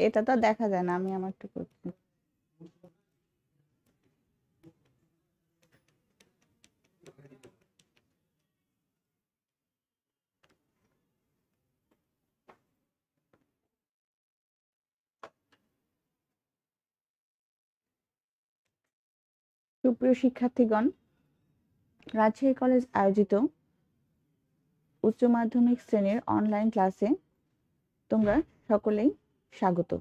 এটা তো দেখা যায় না, আমি আমারটা করছি। সুপ্রিয় শিক্ষার্থীগণ, রাজশাহী কলেজ আয়োজিত উচ্চ মাধ্যমিক শ্রেণীর অনলাইন ক্লাসে তোমরা সকলেই স্বাগত।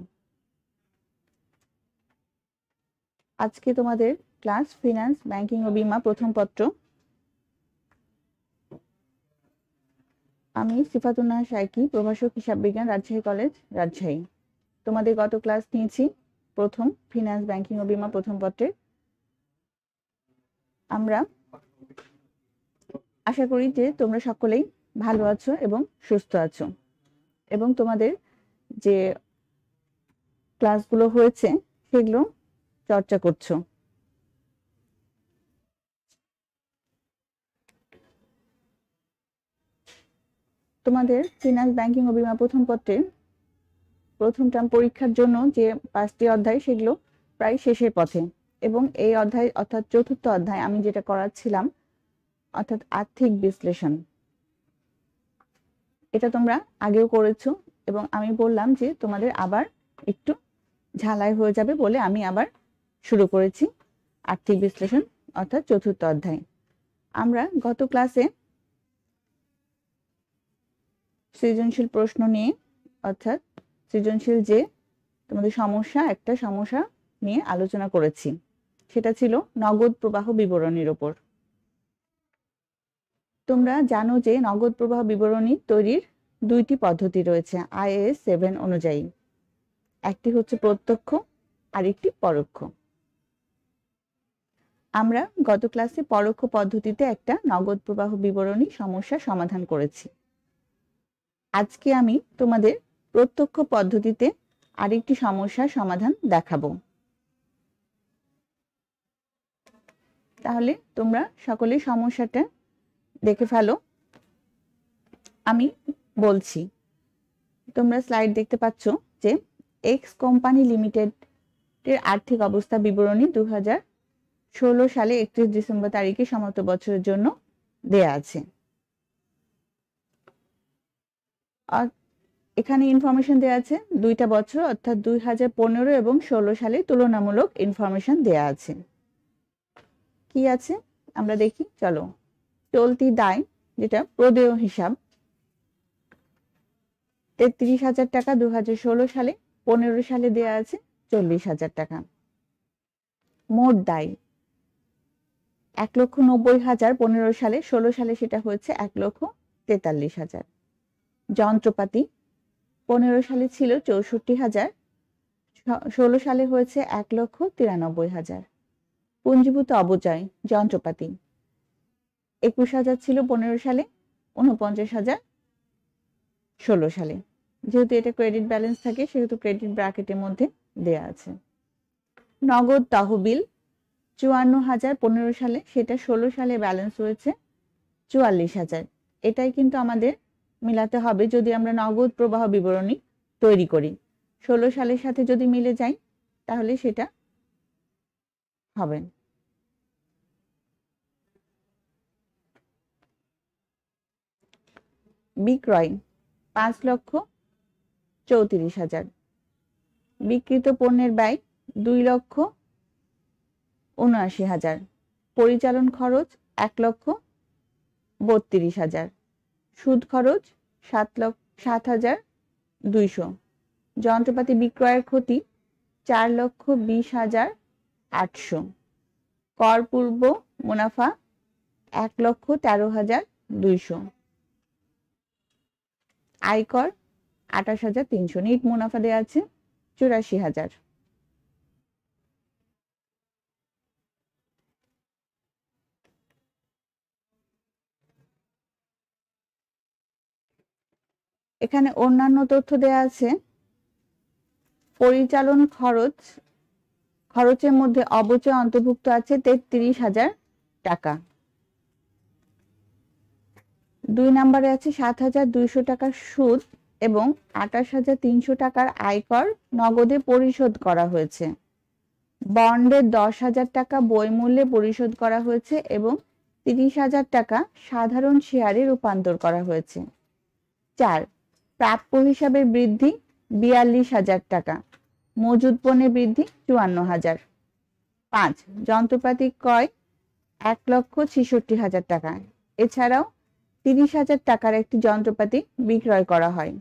আজকে তোমাদের ক্লাস ফিনান্স, ব্যাংকিং ও বীমা প্রথম পত্র। আমি সিফাতুন নাহার শাইকি, প্রভাষক হিসাব বিজ্ঞান, রাজশাহী কলেজ, রাজশাহী। তোমাদের গত ক্লাস নিয়েছি প্রথম ফিনান্স, ব্যাংকিং ও বীমা প্রথম পত্রের। আমরা আশা করি যে তোমরা সকলেই ভালো আছো এবং সুস্থ আছো, এবং তোমাদের যে ক্লাসগুলো হয়েছে সেগুলো চর্চা করছো। তোমাদের ফিনান্স, ব্যাংকিং ও বীমা প্রথম পত্রের প্রথম টার্ম পরীক্ষার জন্য যে 5টি অধ্যায় সেগুলো প্রায় শেষের পথে, এবং এই অধ্যায় অর্থাৎ চতুর্থ অধ্যায় আমি যেটা করাচ্ছিলাম অর্থাৎ আর্থিক বিশ্লেষণ, এটা তোমরা আগেও করেছো, এবং আমি বললাম যে তোমাদের আবার একটু ঝালাই হয়ে যাবে বলে আমি আবার শুরু করেছি আর্থিক বিশ্লেষণ অর্থাৎ চতুর্থ অধ্যায়। আমরা গত ক্লাসে সৃজনশীল প্রশ্ন নিয়ে অর্থাৎ সৃজনশীল যে তোমাদের সমস্যা, একটা সমস্যা নিয়ে আলোচনা করেছি, সেটা ছিল নগদ প্রবাহ বিবরণীর উপর। তোমরা জানো যে নগদ প্রবাহ বিবরণী তৈরির 2টি পদ্ধতি রয়েছে IAS 7 অনুযায়ী। একটি হচ্ছে প্রত্যক্ষ আর একটি পরোক্ষ। আমরা গত ক্লাসে পরোক্ষ পদ্ধতিতে একটা নগদ প্রবাহ বিবরণী সমস্যা সমাধান করেছি। আজকে আমি তোমাদের প্রত্যক্ষ পদ্ধতিতে আরেকটি সমস্যার সমাধান দেখাবো। তাহলে তোমরা সকলে সমস্যাটা দেখে ফেলো। আমি বলছি, তোমরা স্লাইড দেখতে পাচ্ছ যে এক্স কোম্পানি লিমিটেড এর আর্থিক অবস্থা বিবরণী 2016 সালে 31 ডিসেম্বর তারিখে সমাপ্ত বছরের জন্য দেয়া আছে। এখানে ইনফরমেশন দেয়া আছে 2টা বছর অর্থাৎ 2015 এবং 16 সালে তুলনামূলক ইনফরমেশন দেয়া আছে। কি আছে আমরা দেখি, চলো। চলতি দায়, যেটা প্রদেয় হিসাব, 33,000 টাকা 2016 সালে, 15 সালে দেয়া আছে 40,000 টাকা। মোট দায় 1,90,000 15 সালে, 16 সালে সেটা হয়েছে 1,43,000। যন্ত্রপাতি 15 সালে ছিল 64,000, 16 সালে হয়েছে 1,93,000। পুঞ্জীভূত অপচয় যন্ত্রপাতি 21,000 ছিল 15 সালে, 49,000 16 সালে। যেহেতু এটা ক্রেডিট ব্যালেন্স থাকে সেহেতু ক্রেডিট ব্র্যাকেটের মধ্যে দেয়া আছে। নগদ তহবিল 54,000 15 সালে, সেটা 16 সালে ব্যালেন্স হয়েছে 44,000। এটাই কিন্তু আমাদের মিলাতে হবে যদি আমরা নগদ প্রবাহ বিবরণী তৈরি করি। 16 সালের সাথে যদি মিলে যায় তাহলে সেটা হবে। বিক্রয় 5,34,000। বিক্রিত পণ্যের ব্যয় 2,79,000। পরিচালন খরচ 1,32,000। সুদ খরচ 7,200। যন্ত্রপাতি বিক্রয়ের ক্ষতি 4,20,800। কর পূর্ব মুনাফা 1,13,200। আয়কর 28,300। নিট মুনাফা দেওয়া আছে 84,000। এখানে অন্যান্য তথ্য দেওয়া আছে। পরিচালন খরচের মধ্যে অবচয় অন্তর্ভুক্ত আছে 33,000 টাকা। 2 নম্বরে আছে 7,200 টাকার সুদ এবং 28,300 টাকার আয়কর নগদে পরিশোধ করা হয়েছে। বন্ডের 10,000 টাকা বই মূল্যে পরিশোধ করা হয়েছে এবং 30,000 টাকা সাধারণ শেয়ারে রূপান্তর করা হয়েছে। 4 প্রাপ্য হিসাবে বৃদ্ধি 42,000 টাকা, মজুদ পণ্যে বৃদ্ধি 54,000। 5 যন্ত্রপাতি ক্রয় 1,66,000 টাকা। এছাড়াও 30,000 টাকার একটি যন্ত্রপাতি বিক্রয় করা হয়।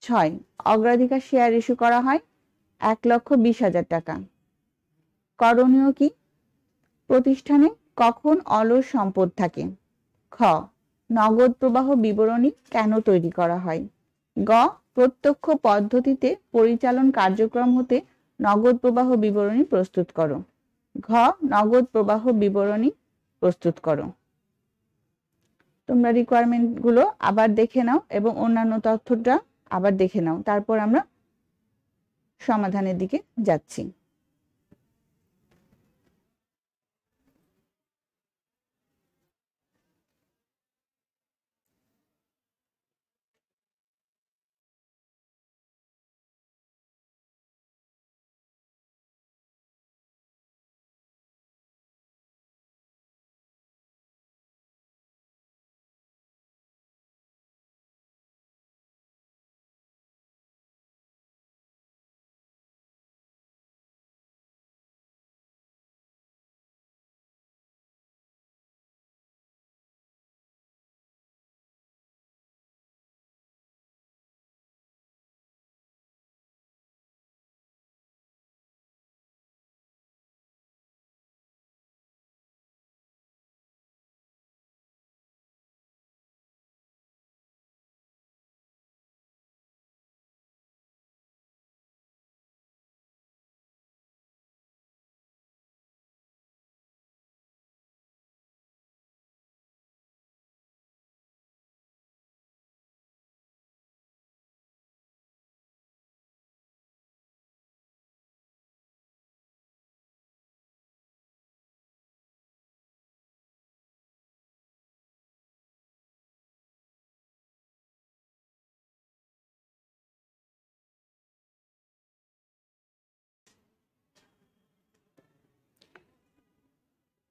6 অগ্রাধিকার শেয়ার ইস্যু করা হয় 1,20,000 টাকা। করণীয় কি? প্রতিষ্ঠানে কখন অলস সম্পদ থাকে? খ নগদ প্রবাহ বিবরণী কেন তৈরি করা হয়? গ প্রত্যক্ষ পদ্ধতিতে পরিচালন কার্যক্রম হতে নগদ প্রবাহ বিবরণী প্রস্তুত করো। ঘ নগদ প্রবাহ বিবরণী প্রস্তুত করো। তোমরা রিকোয়ারমেন্ট গুলো আবার দেখে নাও এবং অন্যান্য তথ্যটা আবার দেখে নাও, তারপর আমরা সমাধানের দিকে যাচ্ছি।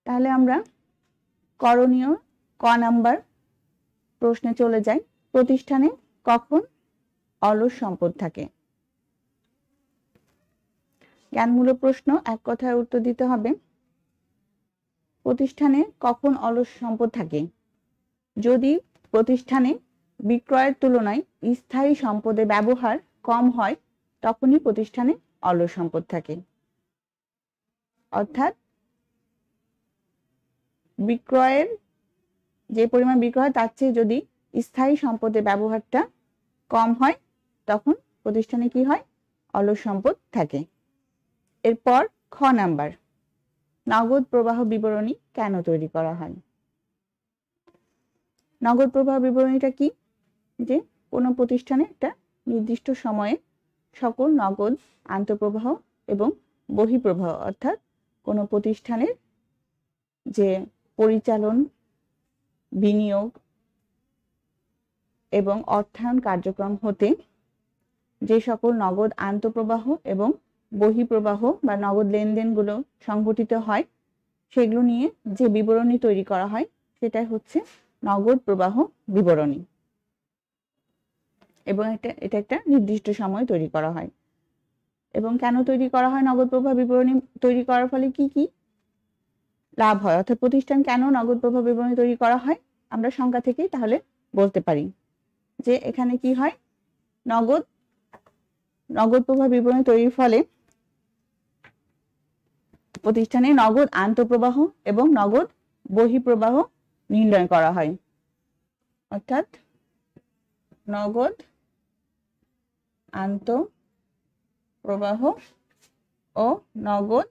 তাহলে আমরা করণীয় ক নাম্বার প্রশ্নে চলে যাই। প্রতিষ্ঠানে কখন অলস সম্পদ থাকে? জ্ঞানমূলক প্রশ্ন, এক কথায় উত্তর দিতে হবে। প্রতিষ্ঠানে কখন অলস সম্পদ থাকে? যদি প্রতিষ্ঠানে বিক্রয়ের তুলনায় স্থায়ী সম্পদের ব্যবহার কম হয় তখনই প্রতিষ্ঠানে অলস সম্পদ থাকে। অর্থাৎ বিক্রয়ের যে পরিমাণ বিক্রয় তার চেয়ে যদি স্থায়ী সম্পদের ব্যবহারটা কম হয় তখন প্রতিষ্ঠানে কি হয়? অলস সম্পদ থাকে। এরপর খ নাম্বার, নগদ প্রবাহ বিবরণী কেন তৈরি করা হয়? নগদ প্রবাহ বিবরণীটা কি? যে কোনো প্রতিষ্ঠানে একটা নির্দিষ্ট সময়ে সকল নগদ আন্তঃপ্রবাহ এবং বহিঃপ্রবাহ, অর্থাৎ কোনো প্রতিষ্ঠানের যে পরিচালন, বিনিয়োগ এবং অর্থায়ন কার্যক্রম হতে যে সকল নগদ আন্তঃপ্রবাহ এবং বহিঃপ্রবাহ বা নগদ লেনদেনগুলো সংঘটিত হয় সেগুলো নিয়ে যে বিবরণী তৈরি করা হয় সেটাই হচ্ছে নগদ প্রবাহ বিবরণী। এবং এটা একটা নির্দিষ্ট সময় তৈরি করা হয়। এবং কেন তৈরি করা হয়? নগদ প্রবাহ বিবরণী তৈরি করার ফলে কি কি লাভ হয়, অর্থাৎ প্রতিষ্ঠান কেন নগদ প্রবাহ বিবরণী তৈরি করা হয় আমরা সংজ্ঞা থেকেই তাহলে বলতে পারি যে এখানে কি হয়, নগদ প্রবাহ বিবরণী তৈরির ফলে প্রতিষ্ঠানে নগদ আন্তঃপ্রবাহ এবং নগদ বহিঃপ্রবাহ নির্ণয় করা হয়। অর্থাৎ নগদ আন্তঃপ্রবাহ ও নগদ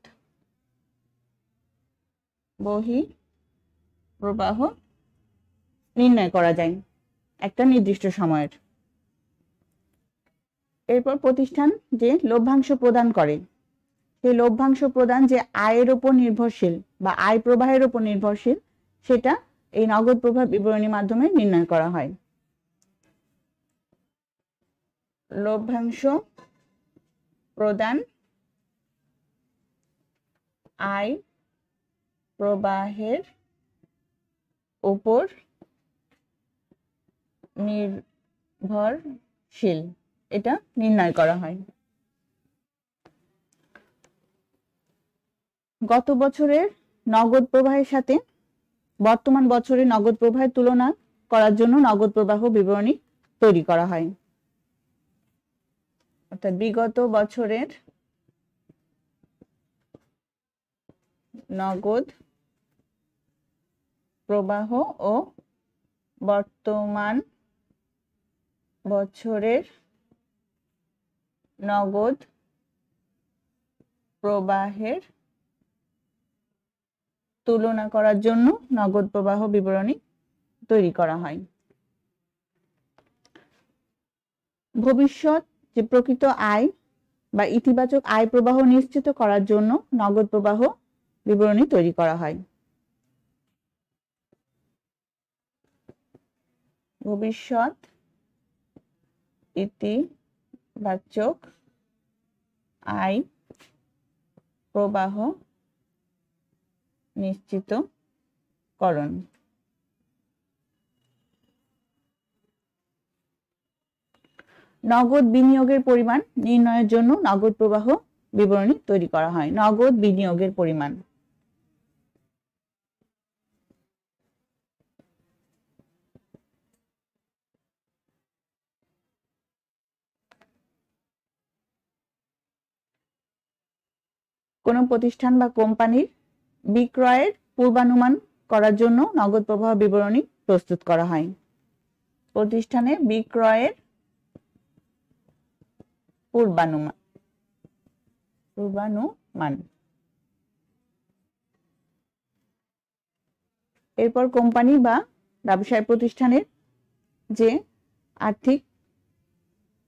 বহিঃপ্রবাহ নির্ণয় করা যায় একটা নির্দিষ্ট সময়ের। এরপর প্রতিষ্ঠান যে লভ্যাংশ প্রদান করে সেই লভ্যাংশ প্রদান যে আয়ের উপর নির্ভরশীল বা আয় প্রবাহের উপর নির্ভরশীল সেটা এই নগদ প্রবাহ বিবরণীর মাধ্যমে নির্ণয় করা হয়। লভ্যাংশ প্রদান আয় প্রবাহের উপর নির্ভরশীল, এটা নির্ণয় করা হয়। গত বছরের নগদ প্রবাহের সাথে বর্তমান বছরের নগদ প্রবাহের তুলনা করার জন্য নগদ প্রবাহ বিবরণী তৈরি করা হয়। অর্থাৎ বিগত বছরের নগদ প্রবাহ ও বর্তমান বছরের নগদ প্রবাহের তুলনা করার জন্য নগদ প্রবাহ বিবরণী তৈরি করা হয়। ভবিষ্যৎ যে প্রকৃত আয় বা ইতিবাচক আয় প্রবাহ নিশ্চিত করার জন্য নগদ প্রবাহ বিবরণী তৈরি করা হয়। ভবিষ্যৎ ইতিবাচক আয় প্রবাহ নিশ্চিতকরণ। নগদ বিনিয়োগের পরিমাণ নির্ণয়ের জন্য নগদ প্রবাহ বিবরণী তৈরি করা হয়। নগদ বিনিয়োগের পরিমাণ, কোন প্রতিষ্ঠান বা কোম্পানির বিক্রয়ের পূর্বানুমান করার জন্য নগদ প্রবাহ বিবরণী প্রস্তুত করা হয়। প্রতিষ্ঠানের বিক্রয়ের পূর্বানুমান। এরপর কোম্পানি বা ব্যবসায় প্রতিষ্ঠানের যে আর্থিক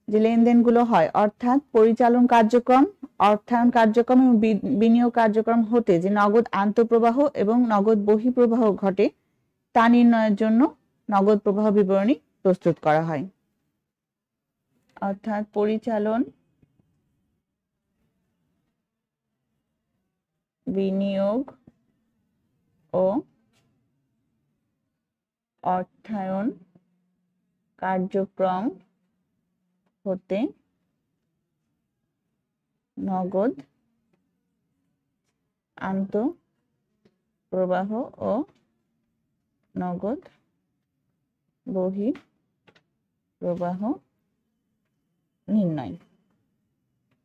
যে লেনদেনগুলো হয়, অর্থাৎ পরিচালন কার্যক্রম, অর্থায়ন কার্যক্রম এবং বিনিয়োগ কার্যক্রম হতে যে নগদ আন্তঃপ্রবাহ এবং নগদ বহিঃপ্রবাহ ঘটে তা নির্ণয়ের জন্য নগদ প্রবাহ বিবরণী প্রস্তুত করা হয়। অর্থাৎ পরিচালন, বিনিয়োগ ও অর্থায়ন কার্যক্রম হতে নগদ আন্তঃপ্রবাহ ও নগদ বহিঃপ্রবাহ নির্ণয়।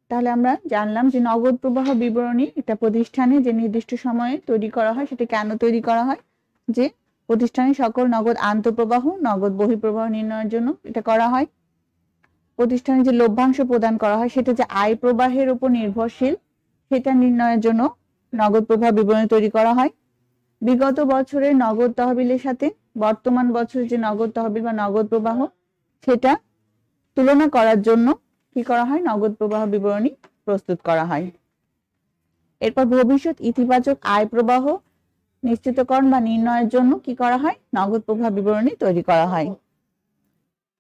তাহলে আমরা জানলাম যে নগদ প্রবাহ বিবরণী একটা প্রতিষ্ঠানে যে নির্দিষ্ট সময়ে তৈরি করা হয়, সেটা কেন তৈরি করা হয়, যে প্রতিষ্ঠানের সকল নগদ আন্তঃপ্রবাহ নগদ বহিঃপ্রবাহ নির্ণয়ের জন্য এটা করা হয়। প্রতিষ্ঠানে যে লভ্যাংশ প্রদান করা হয় সেটা যে আয় প্রবাহের উপর নির্ভরশীল, সেটা নির্ণয়ের জন্য নগদ প্রবাহ বিবরণী তৈরি করা হয়। বিগত বছরের নগদ তহবিলের সাথে বর্তমান বছরের যে নগদ তহবিল বা নগদ প্রবাহ সেটা তুলনা করার জন্য কি করা হয়, নগদ প্রবাহ বিবরণী প্রস্তুত করা হয়। এরপর ভবিষ্যৎ ইতিবাচক আয় প্রবাহ নিশ্চিতকরণ বা নির্ণয়ের জন্য কি করা হয়, নগদ প্রবাহ বিবরণী তৈরি করা হয়।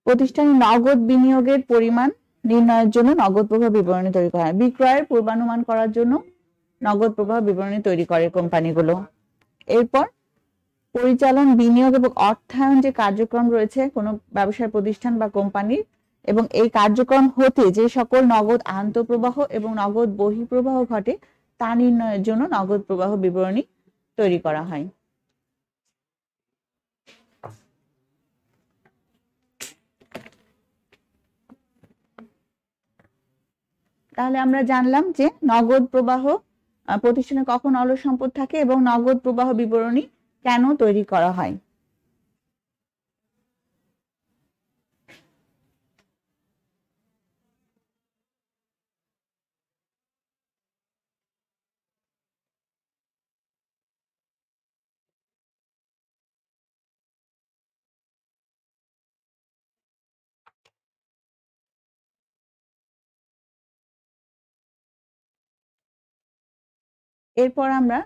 প্রতিষ্ঠানের নগদ বিনিয়োগের পরিমাণ নির্ণয়ের জন্য নগদ প্রবাহ বিবরণী তৈরি করা হয়। বিক্রয়ের পূর্বানুমান করার জন্য নগদ প্রবাহ বিবরণী তৈরি করে কোম্পানিগুলো। এরপর পরিচালন, বিনিয়োগ এবং অর্থায়ন যে কার্যক্রম রয়েছে কোনো ব্যবসায় প্রতিষ্ঠান বা কোম্পানির, এবং এই কার্যক্রম হতে যে সকল নগদ আন্তঃপ্রবাহ এবং নগদ বহিঃপ্রবাহ ঘটে তা নির্ণয়ের জন্য নগদ প্রবাহ বিবরণী তৈরি করা হয়। তাহলে আমরা জানলাম যে নগদ প্রবাহ প্রতিষ্ঠানে কখন অলস সম্পদ থাকে এবং নগদ প্রবাহ বিবরণী কেন তৈরি করা হয়। এরপর আমরা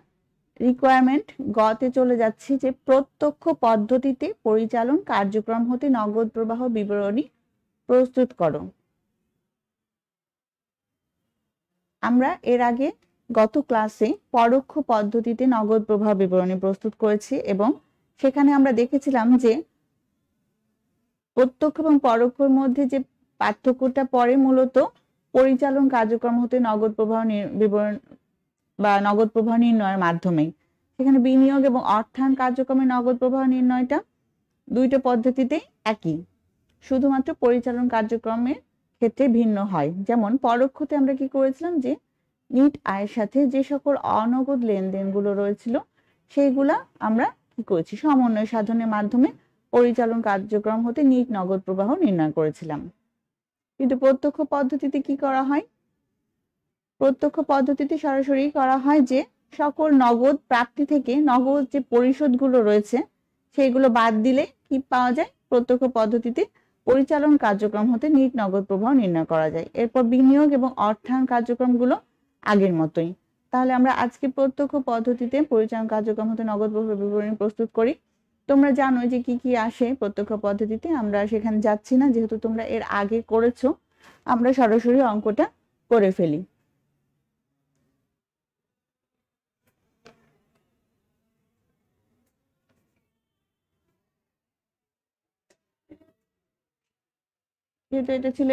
রিকোয়ারমেন্ট গতে চলে যাচ্ছি, যে প্রত্যক্ষ পদ্ধতিতে পরিচালন কার্যক্রম হতে নগদ প্রবাহ বিবরণী প্রস্তুত করো। আমরা এর আগে গত ক্লাসে পরোক্ষ পদ্ধতিতে নগদ প্রবাহ বিবরণী প্রস্তুত করেছি এবং সেখানে আমরা দেখেছিলাম যে প্রত্যক্ষ এবং পরোক্ষের মধ্যে যে পার্থক্যটা পড়ে মূলত পরিচালন কার্যক্রম হতে নগদ প্রবাহ বিবরণ বা নগদ প্রবাহ নির্ণয়ের মাধ্যমে। সেখানে বিনিয়োগ এবং অর্থায়ন কার্যক্রমে নগদ প্রবাহ নির্ণয়টা দুইটা পদ্ধতিতে একই, শুধুমাত্র পরিচালন কার্যক্রমের ক্ষেত্রে ভিন্ন হয়। যেমন পরোক্ষতে আমরা কি করেছিলাম যে নিট আয়ের সাথে যে সকল অনগদ লেনদেনগুলো রয়েছিল সেইগুলা আমরা কি করেছি, সমন্বয় সাধনের মাধ্যমে পরিচালন কার্যক্রম হতে নিট নগদ প্রবাহ নির্ণয় করেছিলাম। কিন্তু প্রত্যক্ষ পদ্ধতিতে কি করা হয়? প্রত্যক্ষ পদ্ধতিতে সরাসরি করা হয় যে সকল নগদ প্রাপ্তি থেকে নগদ যে পরিশোধগুলো রয়েছে সেইগুলো বাদ দিলে কি পাওয়া যায়? প্রত্যক্ষ পদ্ধতিতে পরিচালন কার্যক্রম হতে নিট নগদ প্রবাহ নির্ণয় করা যায়। এরপর বিনিয়োগ এবং অর্থায়ন কার্যক্রমগুলো আগের মতোই। তাহলে আমরা আজকে প্রত্যক্ষ পদ্ধতিতে পরিচালন কার্যক্রম হতে নগদ প্রবাহ বিবরণী প্রস্তুত করি। তোমরা জানো যে কি কি আসে প্রত্যক্ষ পদ্ধতিতে, আমরা সেখানে যাচ্ছি না, যেহেতু তোমরা এর আগে করেছো। আমরা সরাসরি অঙ্কটা করে ফেলি। যেহেতু এটা ছিল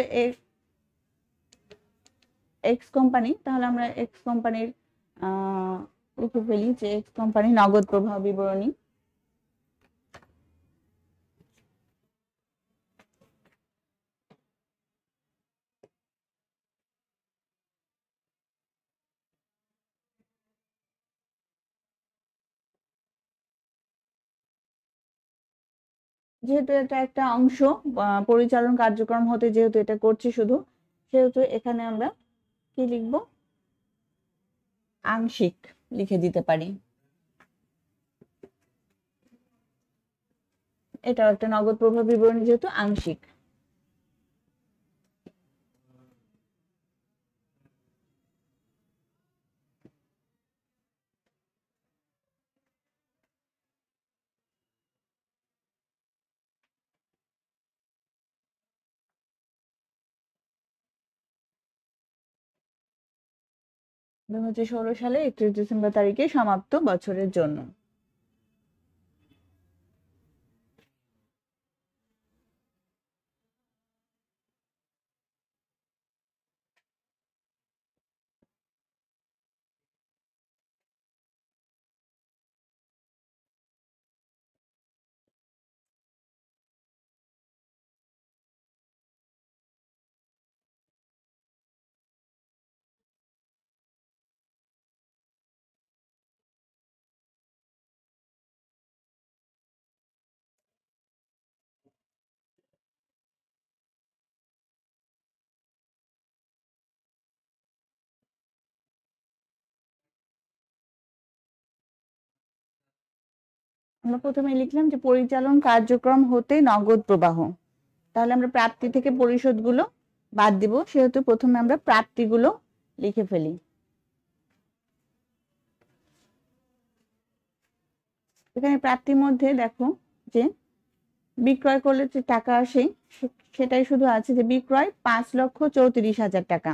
এক্স কোম্পানি, তাহলে আমরা এক্স কোম্পানির লিখে ফেলি যে এক্স কোম্পানি নগদ প্রবাহ বিবরণী। যেহেতু এটা একটা অংশ পরিচালন কার্যক্রম হতে, যেহেতু এটা করছি শুধু, সেহেতু এখানে আমরা কি লিখব? আংশিক লিখে দিতে পারি। এটা একটা নগদ প্রবাহ বিবরণী যেহেতু আংশিক। হচ্ছে 2016 সালে 31 ডিসেম্বর তারিখে সমাপ্ত বছরের জন্য। আমরা প্রথমে লিখলাম যে পরিচালন কার্যক্রম হতে নগদ প্রবাহ, তাহলে আমরা প্রাপ্তি থেকে পরিশোধগুলো বাদ দিব, সেহেতু প্রথমে আমরা প্রাপ্তিগুলো লিখে ফেলি। এখানে প্রাপ্তির মধ্যে দেখো যে বিক্রয় করলে যে টাকা আসে সেটাই শুধু আছে যে বিক্রয় 5,34,000 টাকা।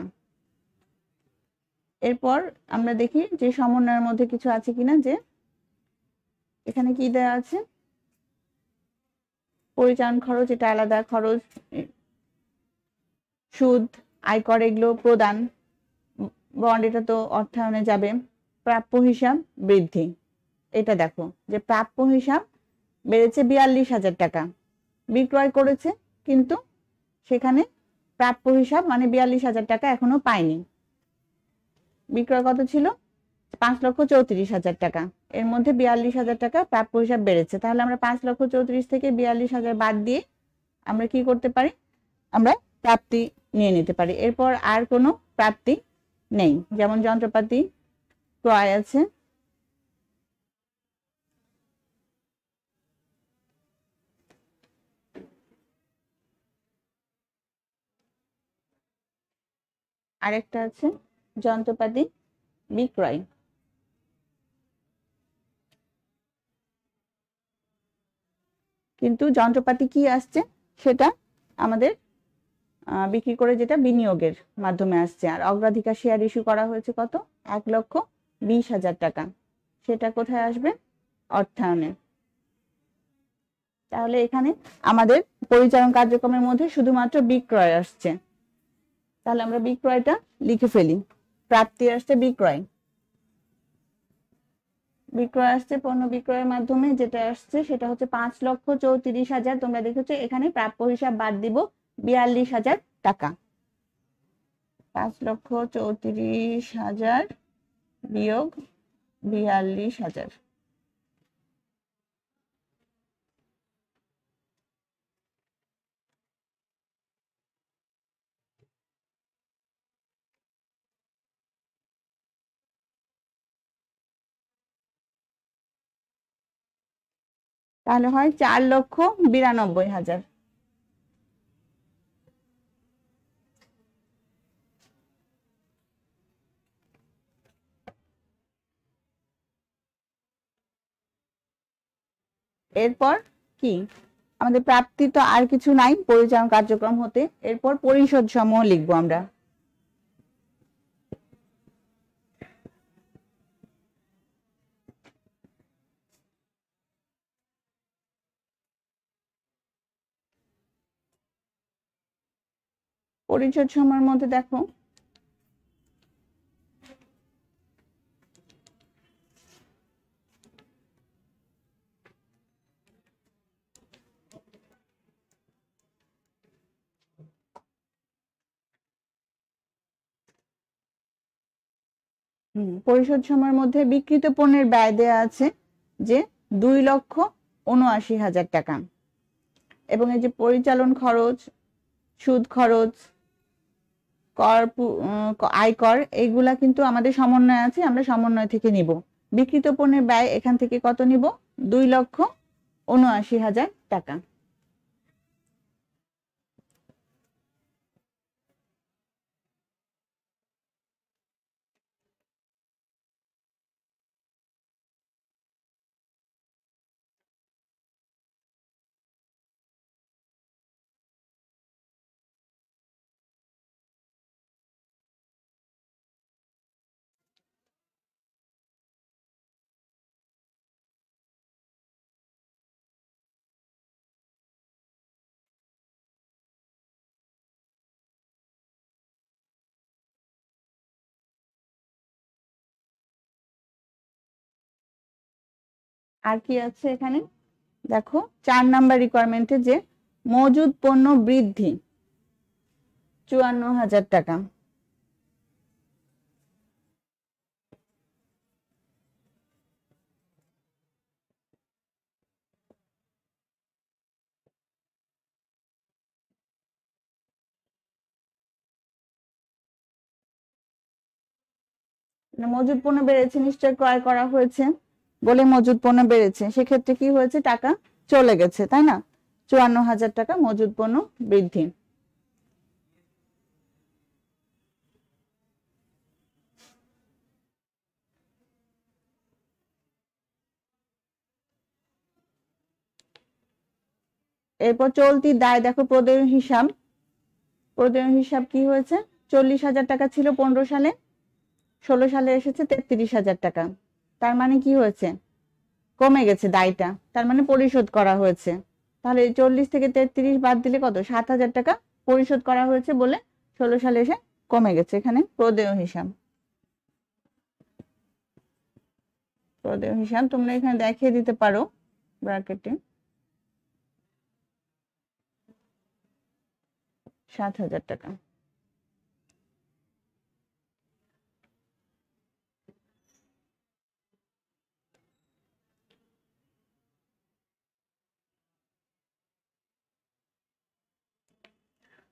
এরপর আমরা দেখি যে সমন্বয়ের মধ্যে কিছু আছে কিনা, যে এখানে কি দেওয়া আছে? পরিচালন খরচ, এটা আলাদা খরচ, সুদ, আয়কর এগুলো প্রদান, বন্ড এটা তো অর্থায়নে যাবে। প্রাপ্য হিসাব বৃদ্ধি, এটা দেখো যে প্রাপ্য হিসাব বেড়েছে 42,000 টাকা। বিক্রয় করেছে কিন্তু সেখানে প্রাপ্য হিসাব মানে 42,000 টাকা এখনো পায়নি। বিক্রয় কত ছিল? 5,34,000 টাকা। এর মধ্যে 42,000 টাকা প্রাপ্য হিসাব বেড়েছে, তাহলে আমরা 5,34,000 থেকে 42,000 বাদ দিয়ে আমরা কি করতে পারি? আমরা প্রাপ্তি নিয়ে নিতে পারি। এরপর আর কোনো প্রাপ্তি নেই, যেমন যন্ত্রপাতি ক্রয় আছে, আরেকটা আছে যন্ত্রপাতি বিক্রয়। কিন্তু যন্ত্রপাতি কি আসছে সেটা আমাদের বিক্রি করে যেটা বিনিয়োগের মাধ্যমে আসছে। আর অগ্রাধিকার শেয়ার ইস্যু করা হয়েছে কত? 1,20,000 টাকা। সেটা কোথায় আসবে? অর্থায়নে। তাহলে এখানে আমাদের পরিচালন কার্যক্রমের মধ্যে শুধুমাত্র বিক্রয় আসছে। তাহলে আমরা বিক্রয়টা লিখে ফেলি। প্রাপ্তি আসছে বিক্রয়, বিক্রয় আসছে পণ্য বিক্রয়ের মাধ্যমে যেটা আসছে সেটা হচ্ছে 5,34,000। তোমরা দেখেছো এখানে প্রাপ্য হিসাব বাদ দিব 42,000 টাকা। 5,34,000 বিয়োগ 42,000। তাহলে হয় 4,92,000। এরপর কি আমাদের প্রাপ্তি তো আর কিছু নাই পরিচালন কার্যক্রম হতে। এরপর পরিশোধ সমূহ লিখবো আমরা। পরিশোধ সমূহের মধ্যে দেখো পরিশোধ সময়ের মধ্যে বিক্রিত পণ্যের ব্যয় দেয়া আছে যে 2,79,000 টাকা, এবং এই যে পরিচালন খরচ, সুদ খরচ, কর, আয়কর, এইগুলা কিন্তু আমাদের সমন্বয় আছে, আমরা সমন্বয় থেকে নিব। বিক্রিত পণ্যের ব্যয় এখান থেকে কত নিব? 2,79,000 টাকা। আর কি আছে এখানে দেখো, 4 নাম্বার রিকোয়ারমেন্টে যে মজুদ পণ্য বৃদ্ধি 54,000 টাকা। মজুদ পণ্য বেড়েছে, নিশ্চয় ক্রয় করা হয়েছে বলে মজুদ পণ্য বেড়েছে, সেক্ষেত্রে কি হয়েছে? টাকা চলে গেছে, তাই না? 54,000 টাকা মজুদ পণ্য বৃদ্ধি। এরপর চলতি দায় দেখো, প্রদেয় হিসাব। প্রদেয় হিসাব কি হয়েছে? 40,000 টাকা ছিল 15 সালে, 16 সালে এসেছে 33,000 টাকা। তার মানে কি হয়েছে? কমে গেছে দায়টা, তার মানে পরিশোধ করা হয়েছে। তাহলে 40 থেকে 33 বাদ দিলে কত? 7,000 টাকা পরিশোধ করা হয়েছে বলে 16 সালে এসে কমে গেছে। এখানে প্রদেয় হিসাব, প্রদেয় হিসাব তোমরা এখানে দেখিয়ে দিতে পারো ব্র্যাকেটে। 7,000 টাকা।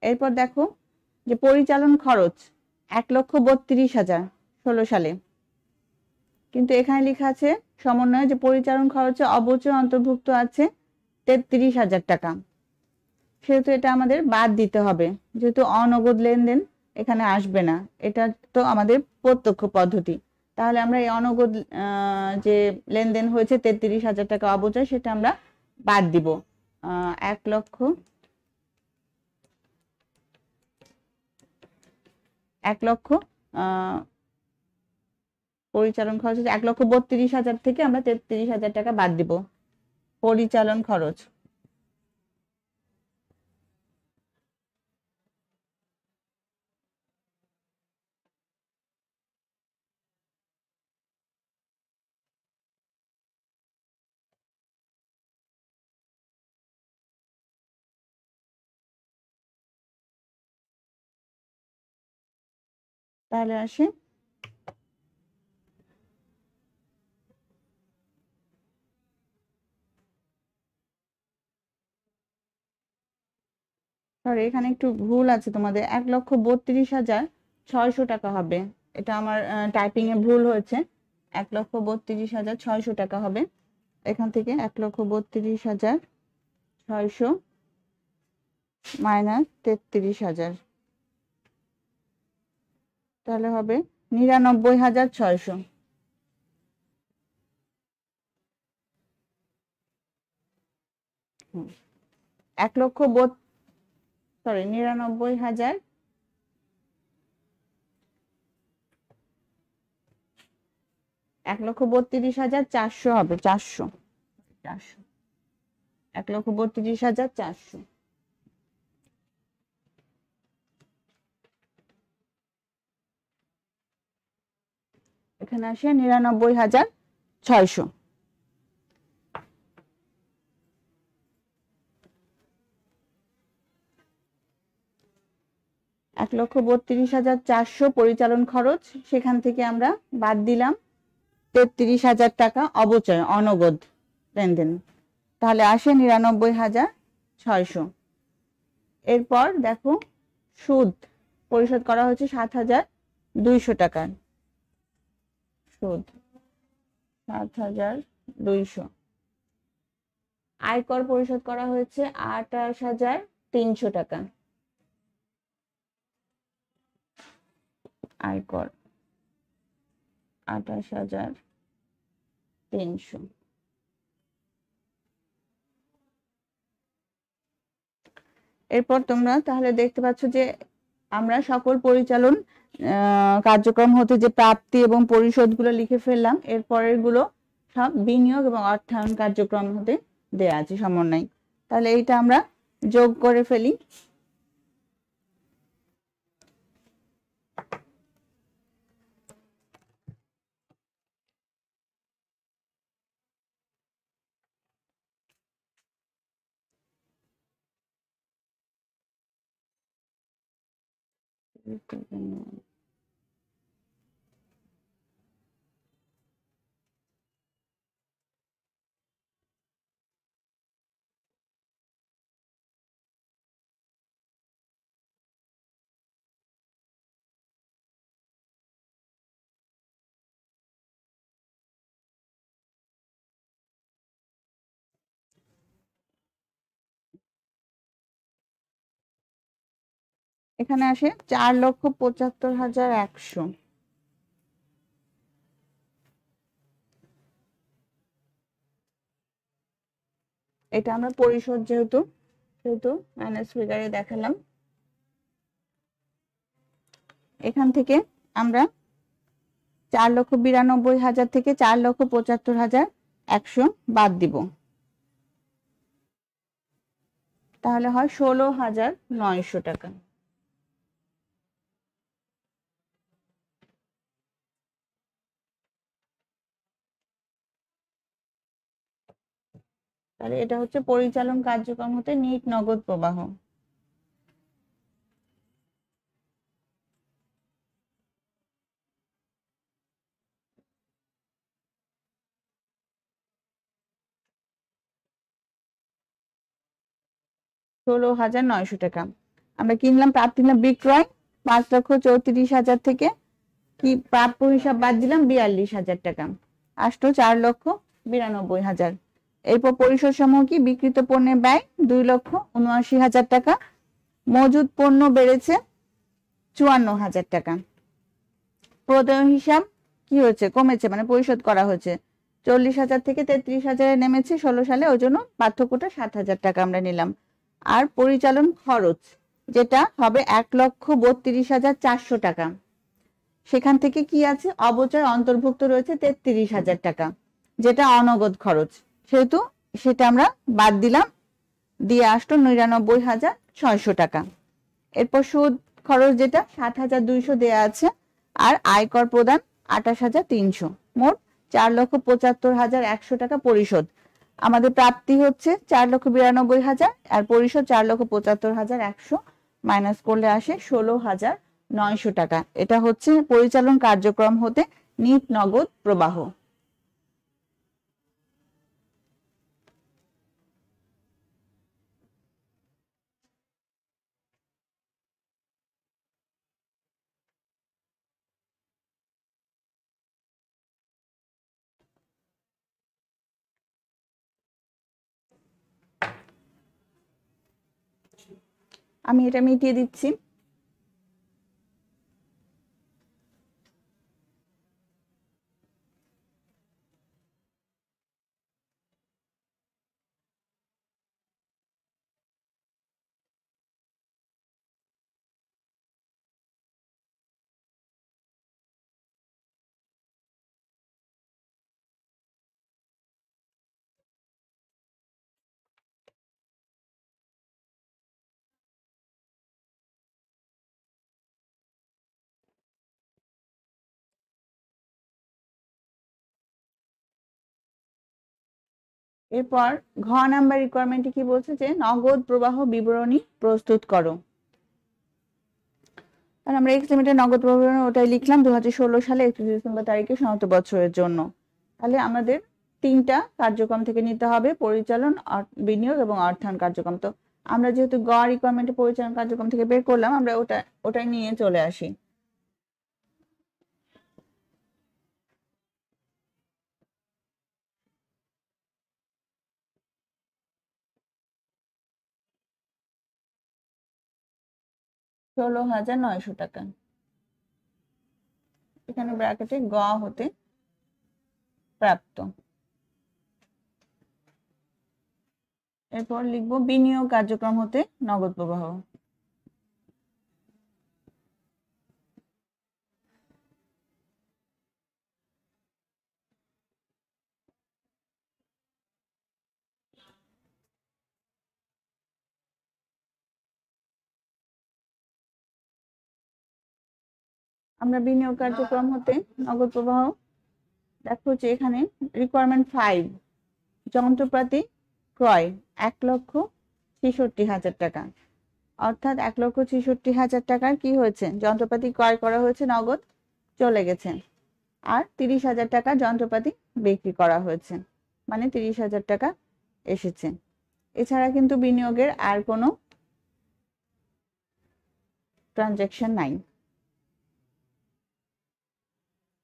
এরপর দেখো যে পরিচালন খরচ 1,32,000 16 সালে, কিন্তু এখানে লেখা আছে সমন্বয়ে যে পরিচালন খরচে অবচয় অন্তর্ভুক্ত আছে 33,000 টাকা। সেহেতু এটা আমাদের বাদ দিতে হবে, যেহেতু অনগদ লেনদেন এখানে আসবে না, এটা তো আমাদের প্রত্যক্ষ পদ্ধতি। তাহলে আমরা এই অনগদ যে লেনদেন হয়েছে 33,000 টাকা অবচয়, সেটা আমরা বাদ দিব। 1,00,000 1 লক্ষ পরিচালন খরচ হচ্ছে 1,32,000 থেকে আমরা 33,000 টাকা বাদ দিব পরিচালন খরচ। তাহলে আসে সরি এখানে একটু ভুল আছে তোমাদের, 1,32,600 টাকা হবে। এটা আমার টাইপিং এ ভুল হয়েছে, 1,32,600 টাকা হবে। এখান থেকে 1,32,600 মাইনাস 33,000, তাহলে হবে 99,600। 99,000 1,32,400 হবে, 400 1,32,400। এখানে আসে 99,600। এক লক্ষ 32,400 পরিচালন খরচ, সেখান থেকে আমরা বাদ দিলাম 33,000 টাকা অবচয় অনগদ লেনদেন, তাহলে আসে 99,600। এরপর দেখো সুদ পরিশোধ করা হচ্ছে 7,200 টাকা, সুদ 7,200। আয়কর পরিশোধ করা হয়েছে 28,300 টাকা, আয়কর 28,300। এরপর তোমরা তাহলে দেখতে পাচ্ছ যে আমরা সকল পরিচালন কার্যক্রম হতে যে প্রাপ্তি এবং পরিশোধগুলো লিখে ফেললাম, এরপরের গুলো সব বিনিয়োগ এবং অর্থায়ন কার্যক্রম হতে দেয়া আছে সমন্বয়। তাহলে এইটা আমরা যোগ করে ফেলি। এখানে আসে 4,75,100। এটা আমরা পরিশোধ যেহেতু মাইনাস ফিগারে দেখালাম। এখান থেকে আমরা 4,92,000 থেকে 4,75,100 বাদ দিব, তাহলে হয় 16,900 টাকা। তাহলে এটা হচ্ছে পরিচালন কার্যক্রম হতে নিট নগদ প্রবাহ। $16,900 টাকা। আমরা কিনলাম, প্রাপ্তি না বিক্রয় 5,34,000 থেকে কি প্রাপ্য হিসাব বাদ দিলাম 42,000 টাকা, আসতো 4,92,000। এরপর পরিশোধ সমূহ কি বিক্রিত পণ্যের ব্যয় 2,79,000 টাকা, মজুদ পণ্য বেড়েছে 54,000 টাকা। প্রদেয় হিসাব কি হয়েছে, কমেছে, মানে পরিশোধ করা হয়েছে 40,000 থেকে 33,000 নেমেছে 16 সালে, ওই জন্য পার্থক্যটা 7,000 টাকা আমরা নিলাম। আর পরিচালন খরচ যেটা হবে 1,32,400 টাকা। সেখান থেকে কি আছে, অবচয় অন্তর্ভুক্ত রয়েছে 33,000 টাকা, যেটা অনগদ খরচ, সেহেতু সেটা আমরা বাদ দিলাম, দিয়ে আসলো 99,600 টাকা। এরপর সুদ খরচ যেটা 7,200 দেয়া আছে, আর আয়কর প্রদান 28,300, মোট 4,75,100 টাকা পরিশোধ। আমাদের প্রাপ্তি হচ্ছে 4,92,000 আর পরিশোধ 4,75,100, মাইনাস করলে আসে 16,900 টাকা। এটা হচ্ছে পরিচালন কার্যক্রম হতে নিট নগদ প্রবাহ। আমি এটা মিটিয়ে দিচ্ছি। এরপর ঘ নাম্বার রিকোয়ারমেন্টে কি বলছে, যে নগদ প্রবাহ বিবরণী প্রস্তুত করো। আর আমরা এক্স লিমিটেড নগদ প্রবাহ বিবরণী ওটাই লিখলাম 2016 সালে 31 ডিসেম্বর তারিখে সমাপ্ত বছরের জন্য। তাহলে আমাদের তিনটা কার্যক্রম থেকে নিতে হবে, পরিচালন, বিনিয়োগ এবং অর্থায়ন কার্যক্রম। তো আমরা যেহেতু গ রিকোয়ারমেন্টে পরিচালন কার্যক্রম থেকে বের করলাম, আমরা ওটাই নিয়ে চলে আসি। $16,900 টাকা, এখানে ব্র্যাকেটে গ হতে প্রাপ্ত। এরপর লিখবো বিনিয়োগ কার্যক্রম হতে নগদ প্রবাহ। আমরা বিনিয়োগ কার্যক্রম হতে নগদ প্রবাহ দেখো যে এখানে রিকোয়ারমেন্ট 5, যন্ত্রপাতি ক্রয় 1,66,000 টাকা, অর্থাৎ 1,66,000 টাকার কি হয়েছে, যন্ত্রপাতি ক্রয় করা হয়েছে, নগদ চলে গেছে। আর 30,000 টাকা যন্ত্রপাতি বিক্রি করা হয়েছে, মানে 30,000 টাকা এসেছে। এছাড়া কিন্তু বিনিয়োগের আর কোনো ট্রানজাকশন নাই।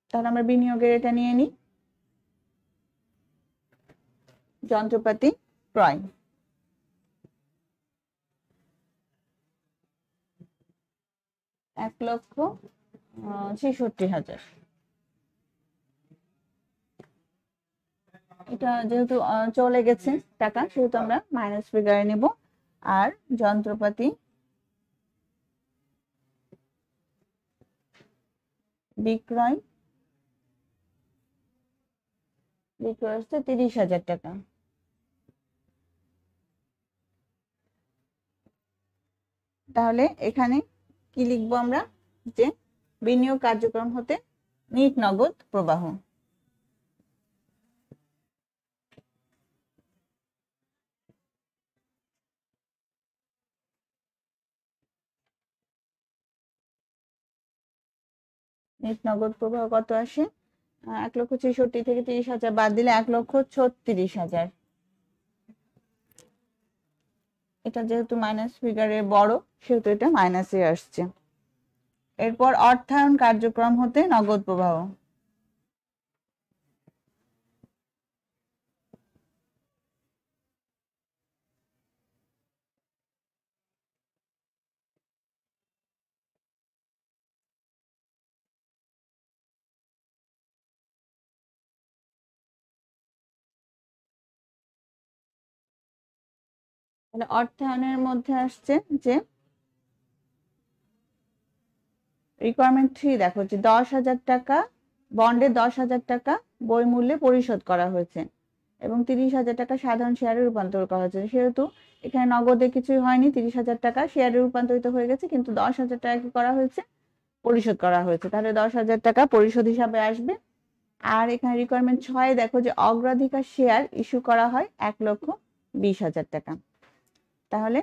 তাহলে আমরা বিনিয়োগের এটা নিয়ে নিই, যন্ত্রপাতি ক্রয় 1,66,000। এটা যেহেতু চলে গেছে টাকা, সেহেতু আমরা মাইনাস ফিগারে নেব। আর যন্ত্রপাতি বিক্রয় হচ্ছে 30,000 টাকা। তাহলে এখানে কি লিখবো আমরা, যে বিনিয়োগ কার্যক্রম হতে নিট নগদ প্রবাহ। নিট নগদ প্রবাহ কত আসে, 1,66,000 থেকে 30,000 বাদ দিলে 1,36,000। এটা যেহেতু মাইনাস ফিগারে বড়, সেহেতু এটা মাইনাসে আসছে। এরপর অর্থায়ন কার্যক্রম হতে নগদ প্রবাহ। তাহলে অর্থায়নের মধ্যে আসছে যে রিকোয়ারমেন্ট 3 দেখো যে 10,000 টাকা বন্ডে 10,000 টাকা বই মূল্যে পরিশোধ করা হয়েছে এবং 30,000 টাকা সাধারণ শেয়ারে রূপান্তর করা হয়েছে। সেহেতু এখানে নগদে কিছুই হয়নি, 30,000 টাকা শেয়ারে রূপান্তরিত হয়ে গেছে, কিন্তু 10,000 টাকা কি করা হয়েছে, পরিশোধ করা হয়েছে। তাহলে 10,000 টাকা পরিশোধ হিসাবে আসবে। আর এখানে রিকোয়ারমেন্ট 6 দেখো যে অগ্রাধিকার শেয়ার ইস্যু করা হয় 1,20,000 টাকা। তাহলে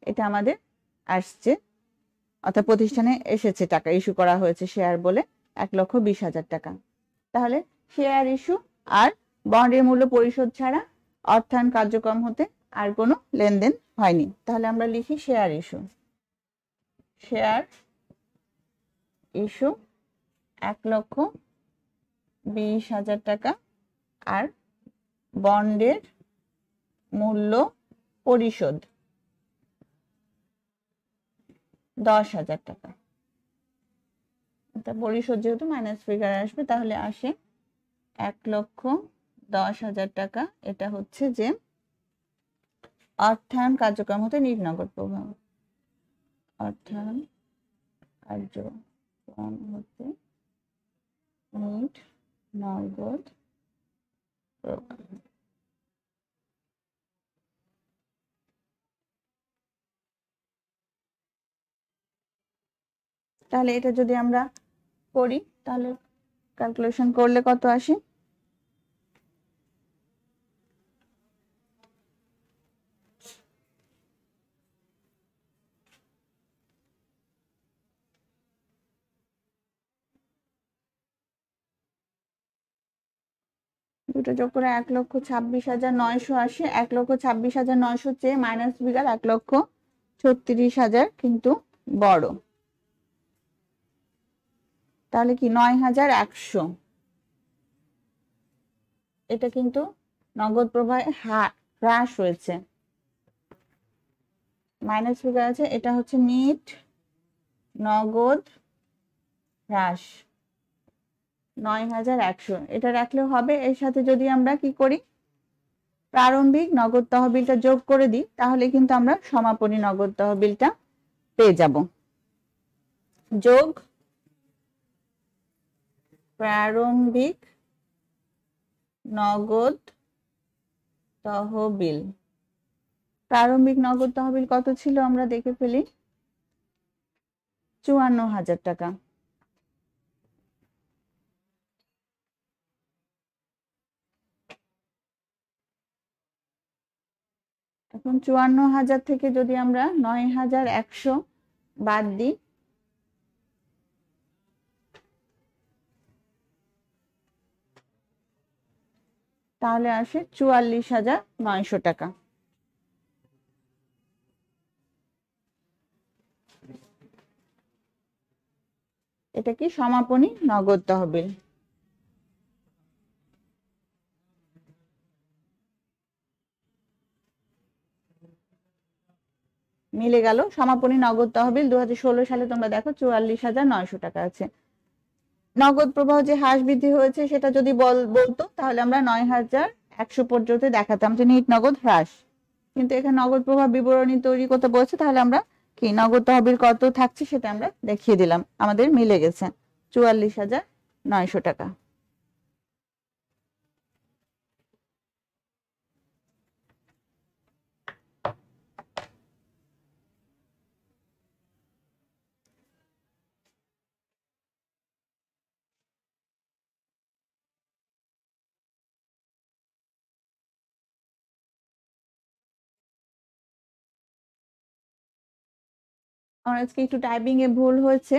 এটা আমাদের আসছে, অর্থাৎ প্রতিষ্ঠানে এসেছে, টাকা ইস্যু করা হয়েছে শেয়ার বলে 1,20,000 টাকা। তাহলে শেয়ার ইস্যু আর বন্ডের মূল্য পরিশোধ ছাড়া অর্থায়ন কার্যক্রম হতে আর কোনো লেনদেন হয়নি। তাহলে আমরা লিখি শেয়ার ইস্যু। শেয়ার ইস্যু 1,20,000 টাকা আর বন্ডের মূল্য পরিশোধ 10,000 টাকা। পরিশোধ যেহেতু মাইনাস ফিগার আসবে, তাহলে আসে 1,10,000 টাকা। এটা হচ্ছে যে অর্থায়ন কার্যক্রম হতে নিট নগদ প্রবাহ, অর্থায়ন কার্যক্রম হতে নিট নগদ প্রবাহ। তাহলে এটা যদি আমরা করি, তাহলে ক্যালকুলেশন করলে কত আসে, দুটো যোগ করে 1,26,900 আসে। 1,26,900 চেয়ে মাইনাস ফিগার 1,36,000 কিন্তু বড়। তাহলে কি 9,100, এটা কিন্তু নগদ প্রবাহে হ্রাস হয়েছে, মাইনাস ফিগার আছে। এটা হচ্ছে নিট নগদ হ্রাস 9,100, এটা রাখলেও হবে। এর সাথে যদি আমরা কি করি, প্রারম্ভিক নগদ তহবিলটা যোগ করে দিই, তাহলে কিন্তু আমরা সমাপনী নগদ তহবিলটা পেয়ে যাব। যোগ প্রারম্ভিক নগদ তহবিল। প্রারম্ভিক নগদ তহবিল কত ছিল আমরা দেখে ফেলি, 54,000 টাকা। এখন 54,000 থেকে যদি আমরা 9,100 বাদ দিই, তাহলে আসে 44,900 টাকা। এটা কি সমাপনী নগদ তহবিল। মিলে গেল, সমাপনী নগদ তহবিল 2016 সালে তোমরা দেখো 44,900 টাকা আছে। নগদ প্রবাহ যে হ্রাস বৃদ্ধি হয়েছে সেটা যদি বলতো, তাহলে আমরা 9,100 পর্যন্ত দেখাতাম যে নিট নগদ হ্রাস, কিন্তু এখানে নগদ প্রবাহ বিবরণী তৈরি করতে বলছে, তাহলে আমরা কি নগদ তহবিল কত থাকছে সেটা আমরা দেখিয়ে দিলাম, আমাদের মিলে গেছে 44,900 টাকা। আমার আজকে একটু টাইপিং এ ভুল হয়েছে,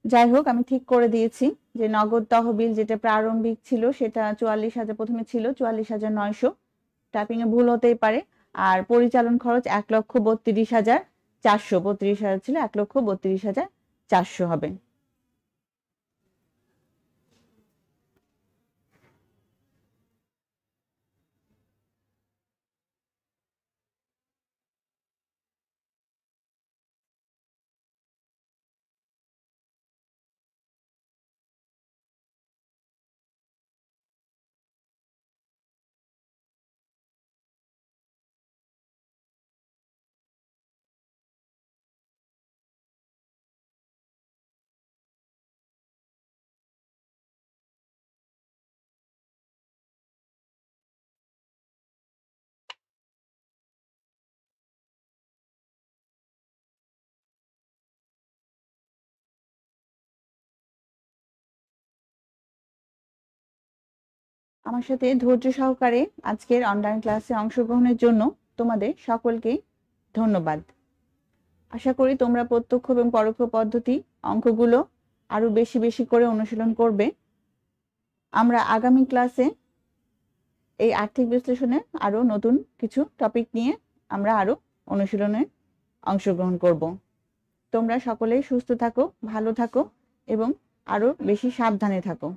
যাই হোক আমি ঠিক করে দিয়েছি যে নগদ তহবিল যেটা প্রারম্ভিক ছিল সেটা 44,000 প্রথমে ছিল 44,900, টাইপিং এ ভুল হতেই পারে। আর পরিচালন খরচ 1,32,400, 32,000 ছিল, 1,32,400 হবে। আমার সাথে ধৈর্য সহকারে আজকের অনলাইন ক্লাসে অংশগ্রহণের জন্য তোমাদের সকলকে ধন্যবাদ। আশা করি তোমরা প্রত্যক্ষ এবং পরোক্ষ পদ্ধতি অঙ্কগুলো আরো বেশি বেশি করে অনুশীলন করবে। আমরা আগামী ক্লাসে এই আর্থিক বিশ্লেষণে আরো নতুন কিছু টপিক নিয়ে আমরা আরো অনুশীলনে অংশগ্রহণ করব। তোমরা সকলেই সুস্থ থাকো, ভালো থাকো এবং আরো বেশি সাবধানে থাকো।